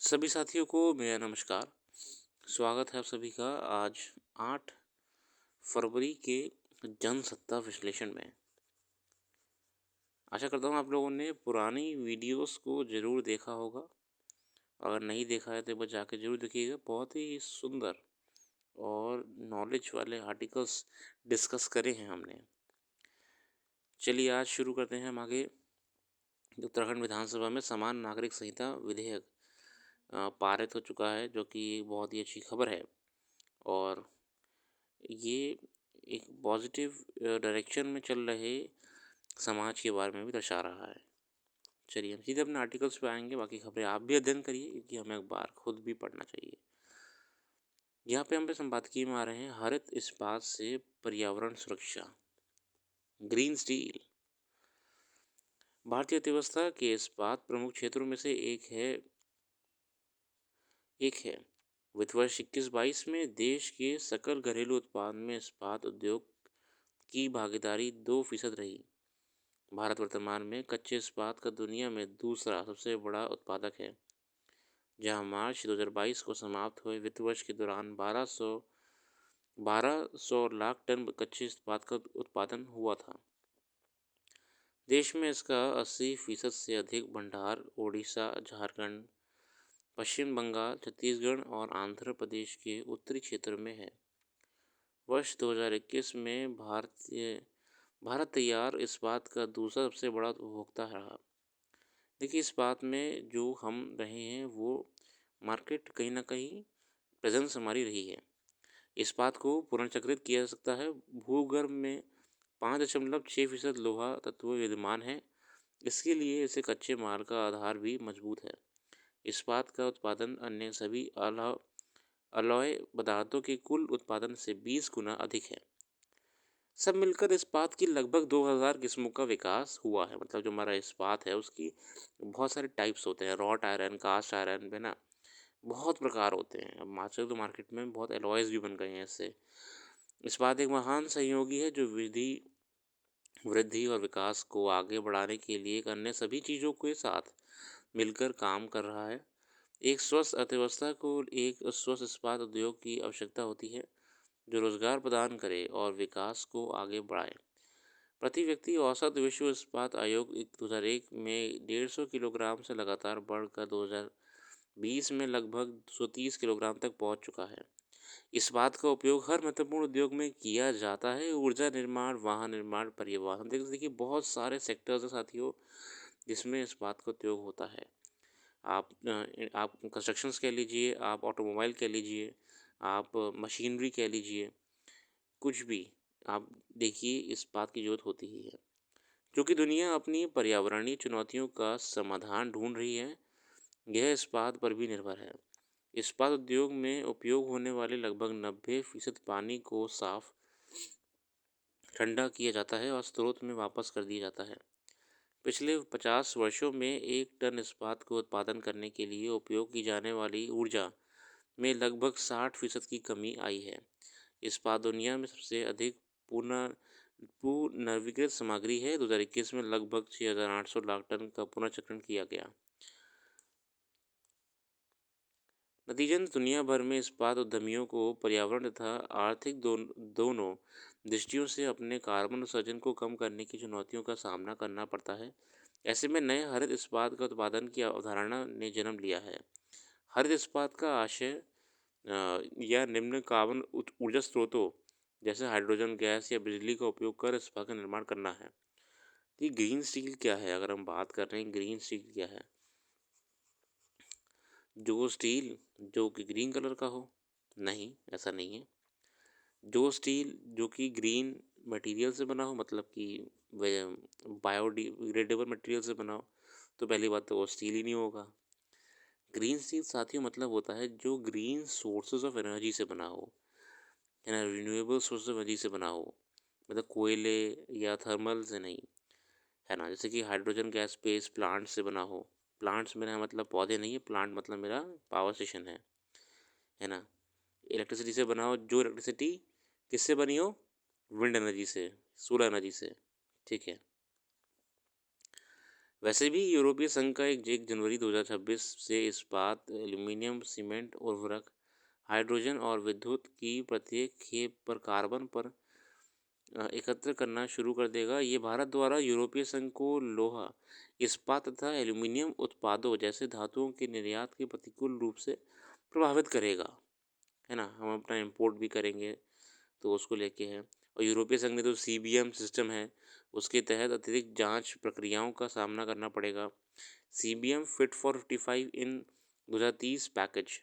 सभी साथियों को मेरा नमस्कार। स्वागत है आप सभी का आज 8 फरवरी के जनसत्ता विश्लेषण में। आशा करता हूँ आप लोगों ने पुरानी वीडियोस को ज़रूर देखा होगा। अगर नहीं देखा है तो एक बार जाके ज़रूर देखिएगा। बहुत ही सुंदर और नॉलेज वाले आर्टिकल्स डिस्कस करे हैं हमने। चलिए आज शुरू करते हैं हम आगे। उत्तराखंड विधानसभा में समान नागरिक संहिता विधेयक पारित हो चुका है, जो कि एक बहुत ही अच्छी खबर है। और ये एक पॉजिटिव डायरेक्शन में चल रहे समाज के बारे में भी दर्शा रहा है। चलिए हम सीधे अपने आर्टिकल्स पे आएंगे। बाकी खबरें आप भी अध्ययन करिए, क्योंकि हमें अखबार खुद भी पढ़ना चाहिए। यहाँ पे हम पे संपादकीय में आ रहे हैं हरित इस्पात से पर्यावरण सुरक्षा, ग्रीन स्टील। भारतीय अर्थव्यवस्था के इस्पात प्रमुख क्षेत्रों में से एक है। वित्त वर्ष 21-22 में देश के सकल घरेलू उत्पाद में इस्पात उद्योग की भागीदारी 2% रही। भारत वर्तमान में कच्चे इस्पात का दुनिया में दूसरा सबसे बड़ा उत्पादक है, जहां मार्च 2022 को समाप्त हुए वित्त वर्ष के दौरान 1200 लाख टन कच्चे इस्पात का उत्पादन हुआ था। देश में इसका 80% से अधिक भंडार ओडिशा, झारखंड, पश्चिम बंगाल, छत्तीसगढ़ और आंध्र प्रदेश के उत्तरी क्षेत्र में है। वर्ष 2021 में भारत तैयार इस्पात का दूसरा सबसे बड़ा उपभोक्ता रहा। देखिए, इस बात में जो हम रहे हैं वो मार्केट कहीं ना कहीं प्रेजेंस हमारी रही है। इस्पात को पुनर्चक्रित किया जा सकता है। भूगर्भ में 5.6% लोहा तत्व विद्यमान है। इसके लिए इसे कच्चे माल का आधार भी मजबूत है। इस्पात का उत्पादन अन्य सभी अलॉय पदार्थों के कुल उत्पादन से 20 गुना अधिक है। सब मिलकर इस्पात की लगभग 2000 किस्मों का विकास हुआ है। मतलब जो हमारा इस्पात है उसकी बहुत सारे टाइप्स होते हैं। रॉट आयरन, कास्ट आयरन है ना, बहुत प्रकार होते हैं। अब आजकल तो मार्केट में बहुत एलॉयज़ भी बन गए हैं इससे। इस्पात एक महान सहयोगी है जो वृद्धि और विकास को आगे बढ़ाने के लिए अन्य सभी चीज़ों के साथ मिलकर काम कर रहा है। एक स्वस्थ अर्थव्यवस्था को एक स्वस्थ इस्पात उद्योग की आवश्यकता होती है, जो रोजगार प्रदान करे और विकास को आगे बढ़ाए। प्रति व्यक्ति औसत विश्व इस्पात आयोग 2001 में 150 किलोग्राम से लगातार बढ़कर 2020 में लगभग 230 किलोग्राम तक पहुंच चुका है। इस्पात का उपयोग हर महत्वपूर्ण उद्योग में किया जाता है। ऊर्जा निर्माण, वाहन निर्माण, परिवहन, देखिए बहुत सारे सेक्टर्स हैं साथियों जिसमें इस्पात का उपयोग होता है। आप कंस्ट्रक्शंस कह लीजिए, आप ऑटोमोबाइल कह लीजिए, आप मशीनरी कह लीजिए, कुछ भी आप देखिए इस बात की ज़रूरत होती ही है। क्योंकि दुनिया अपनी पर्यावरणीय चुनौतियों का समाधान ढूंढ रही है, यह इस्पात पर भी निर्भर है। इस्पात उद्योग में उपयोग होने वाले लगभग 90% पानी को साफ ठंडा किया जाता है और स्रोत में वापस कर दिया जाता है। पिछले 50 वर्षों में 1 टन इस्पात को उत्पादन करने के लिए उपयोग की जाने वाली ऊर्जा में लगभग 60% की कमी आई है। इस्पात दुनिया में सबसे अधिक पुनर्नवीकृत सामग्री है। 2021 में लगभग 6800 लाख टन का पुनर्चक्रण किया गया। नतीजतन दुनिया भर में इस्पात उद्यमियों को पर्यावरण तथा आर्थिक दोनों दृष्टियों से अपने कार्बन उत्सर्जन को कम करने की चुनौतियों का सामना करना पड़ता है। ऐसे में नए हरित इस्पात का उत्पादन की अवधारणा ने जन्म लिया है। हरित इस्पात का आशय या निम्न कार्बन ऊर्जा स्रोतों जैसे हाइड्रोजन गैस या बिजली का उपयोग कर इस्पात का निर्माण करना है। ये ग्रीन स्टील क्या है? अगर हम बात कर रहे हैं ग्रीन स्टील क्या है, जो स्टील जो कि ग्रीन कलर का हो, नहीं ऐसा नहीं है। जो स्टील जो कि ग्रीन मटेरियल से बना हो, मतलब कि बायोडिग्रेडेबल मटेरियल से बना हो, तो पहली बात तो वो स्टील ही नहीं होगा। ग्रीन स्टील साथियों मतलब होता है जो ग्रीन सोर्सेज ऑफ एनर्जी से बना हो, है ना, रिन्यूएबल सोर्स ऑफ एनर्जी से बना हो, मतलब कोयले या थर्मल से नहीं, है ना। जैसे कि हाइड्रोजन गैस बेस्ड प्लांट से बना हो। प्लांट्स मेरा मतलब पौधे नहीं है, प्लांट मतलब मेरा पावर स्टेशन है ना। इलेक्ट्रिसिटी से बना हो, जो इलेक्ट्रिसिटी किससे बनी हो? विंड एनर्जी से, सोलर एनर्जी से, ठीक है। वैसे भी यूरोपीय संघ का 1 जनवरी 2026 से इस्पात, एल्यूमीनियम, सीमेंट, उर्वरक, हाइड्रोजन और विद्युत की प्रत्येक खेप पर कार्बन पर एकत्र करना शुरू कर देगा। ये भारत द्वारा यूरोपीय संघ को लोहा, इस्पात तथा एल्यूमीनियम उत्पादों जैसे धातुओं के निर्यात के प्रतिकूल रूप से प्रभावित करेगा, है ना? हम अपना इम्पोर्ट भी करेंगे तो उसको लेके है। और यूरोपीय संघ ने तो सीबीएम सिस्टम है, उसके तहत अतिरिक्त जांच प्रक्रियाओं का सामना करना पड़ेगा। CBM fit for 55 in 2030 package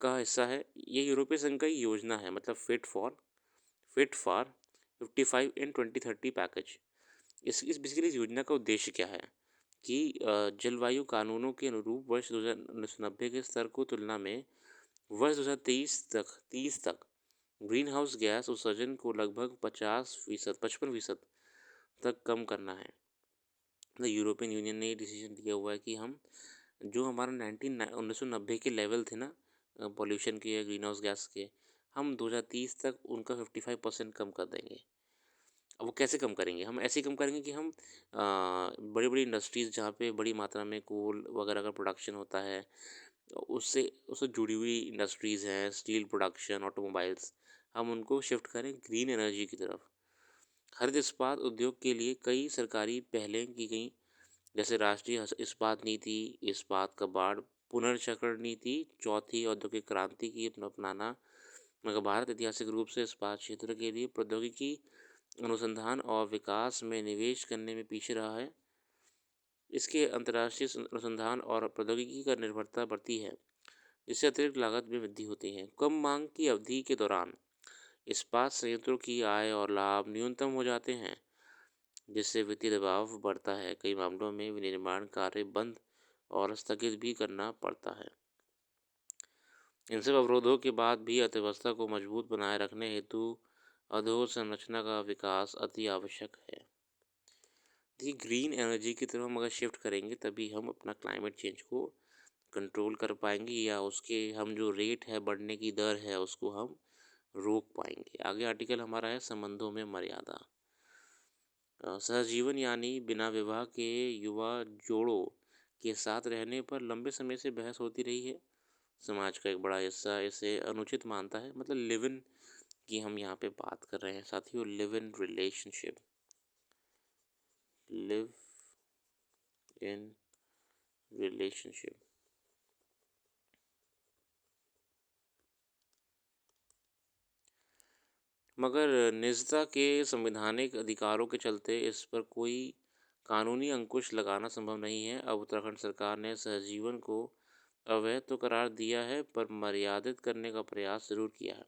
का हिस्सा है। ये यूरोपीय संघ का ही योजना है, मतलब फिट फॉर 55 इन 2030 पैकेज। इस बेसिकली इस योजना का उद्देश्य क्या है कि जलवायु कानूनों के अनुरूप वर्ष 1990 के स्तर को तुलना में वर्ष 2023 तक 30 तक ग्रीन हाउस गैस उत्सर्जन को लगभग 55% तक कम करना है। मतलब यूरोपियन यूनियन ने डिसीजन लिया हुआ है कि हम जो हमारा 1990 के लेवल थे ना पॉल्यूशन के या ग्रीन हाउस गैस के, हम 2030 तक उनका 55% कम कर देंगे। अब वो कैसे कम करेंगे? हम ऐसे ही कम करेंगे कि हम बड़ी बड़ी इंडस्ट्रीज़ जहाँ पे बड़ी मात्रा में कोल वगैरह का प्रोडक्शन होता है, उससे उससे जुड़ी हुई इंडस्ट्रीज़ हैं, स्टील प्रोडक्शन, ऑटोमोबाइल्स, हम उनको शिफ्ट करें ग्रीन एनर्जी की तरफ। हरित इस्पात उद्योग के लिए कई सरकारी पहलें की गई, जैसे राष्ट्रीय इस्पात नीति, इस्पात कबाड़ पुनर्चक्रण नीति, चौथी औद्योगिक क्रांति की अपनाना। मगर भारत ऐतिहासिक रूप से इस्पात क्षेत्र के लिए प्रौद्योगिकी अनुसंधान और विकास में निवेश करने में पीछे रहा है। इसके अंतर्राष्ट्रीय अनुसंधान और प्रौद्योगिकी का निर्भरता बढ़ती है, जिससे अतिरिक्त लागत में वृद्धि होती है। कम मांग की अवधि के दौरान इस्पात संयंत्रों की आय और लाभ न्यूनतम हो जाते हैं, जिससे वित्तीय दबाव बढ़ता है। कई मामलों में विनिर्माण कार्य बंद और स्थगित भी करना पड़ता है। इन सब अवरोधों के बाद भी अर्थव्यवस्था को मजबूत बनाए रखने हेतु अधोसंरचना का विकास अति आवश्यक है। देखिए, ग्रीन एनर्जी की तरफ हम अगर शिफ्ट करेंगे तभी हम अपना क्लाइमेट चेंज को कंट्रोल कर पाएंगे, या उसके हम जो रेट है बढ़ने की दर है उसको हम रोक पाएंगे। आगे आर्टिकल हमारा है संबंधों में मर्यादा। सहजीवन यानी बिना विवाह के युवा जोड़ों के साथ रहने पर लंबे समय से बहस होती रही है। समाज का एक बड़ा हिस्सा इसे अनुचित मानता है। मतलब लिव इन की हम यहाँ पे बात कर रहे हैं साथियों, live in relationship, live in relationship. मगर निजता के संवैधानिक अधिकारों के चलते इस पर कोई कानूनी अंकुश लगाना संभव नहीं है। अब उत्तराखंड सरकार ने सहजीवन को अवैध तो करार दिया है, पर मर्यादित करने का प्रयास जरूर किया है।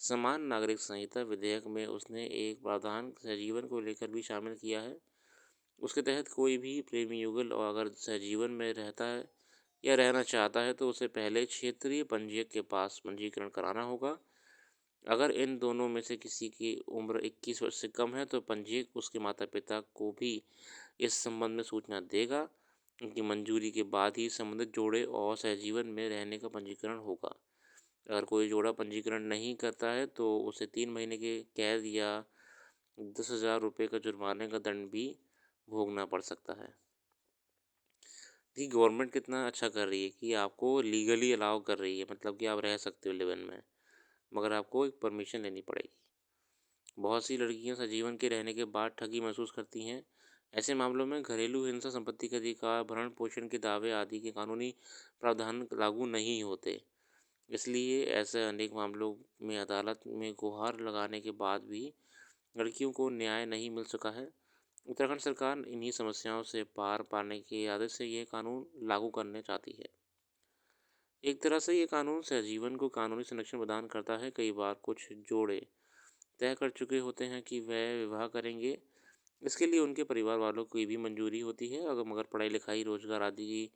समान नागरिक संहिता विधेयक में उसने एक प्रावधान सहजीवन को लेकर भी शामिल किया है। उसके तहत कोई भी प्रेमी युगल और अगर सहजीवन में रहता है या रहना चाहता है तो उसे पहले क्षेत्रीय पंजीयक के पास पंजीकरण कराना होगा। अगर इन दोनों में से किसी की उम्र 21 वर्ष से कम है तो पंजीयक उसके माता पिता को भी इस संबंध में सूचना देगा। उनकी मंजूरी के बाद ही संबंधित जोड़े और सहजीवन में रहने का पंजीकरण होगा। अगर कोई जोड़ा पंजीकरण नहीं करता है तो उसे 3 महीने के कैद या 10,000 रुपये का जुर्माने का दंड भी भोगना पड़ सकता है। कि गवर्नमेंट कितना अच्छा कर रही है कि आपको लीगली अलाउ कर रही है, मतलब कि आप रह सकते हो लिव इन में, मगर आपको एक परमिशन लेनी पड़ेगी। बहुत सी लड़कियां सजीवन के रहने के बाद ठगी महसूस करती हैं। ऐसे मामलों में घरेलू हिंसा, संपत्ति के अधिकार, भरण पोषण के दावे आदि के कानूनी प्रावधान लागू नहीं होते। इसलिए ऐसे अनेक मामलों में अदालत में गुहार लगाने के बाद भी लड़कियों को न्याय नहीं मिल सका है। उत्तराखंड सरकार इन्हीं समस्याओं से पार पाने की आदत से ये कानून लागू करने चाहती है। एक तरह से ये कानून सहजीवन को कानूनी संरक्षण प्रदान करता है। कई बार कुछ जोड़े तय कर चुके होते हैं कि वह विवाह करेंगे, इसके लिए उनके परिवार वालों की भी मंजूरी होती है। अगर मगर पढ़ाई लिखाई, रोजगार आदि की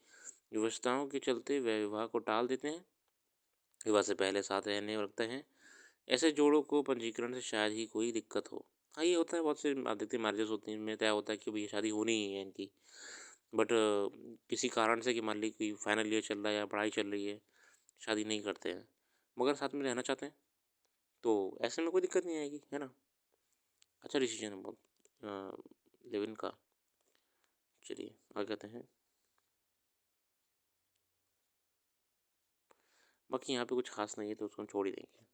व्यवस्थाओं के चलते वह विवाह को टाल देते हैं, विवाह से पहले साथ रहने रखते हैं। ऐसे जोड़ों को पंजीकरण से शायद ही कोई दिक्कत हो। हाँ, ये होता है, बहुत से आदित्य मैरिजेस होती हैं, इनमें तय होता है कि भाई ये शादी होनी ही है इनकी, बट किसी कारण से कि मान ली कोई फाइनल ईयर चल रहा है या पढ़ाई चल रही है, शादी नहीं करते हैं, मगर साथ में रहना चाहते हैं, तो ऐसे में कोई दिक्कत नहीं आएगी, है ना? अच्छा डिसीजन है बहुत लिव इन का। चलिए आगे आते हैं। बाकी यहाँ पे कुछ खास नहीं है तो उसको हम छोड़ ही देंगे।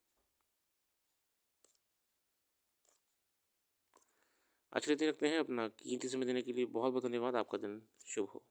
आज के लिए इतना रखते हैं। अपना कीमती समय देने के लिए बहुत बहुत धन्यवाद। आपका दिन शुभ हो।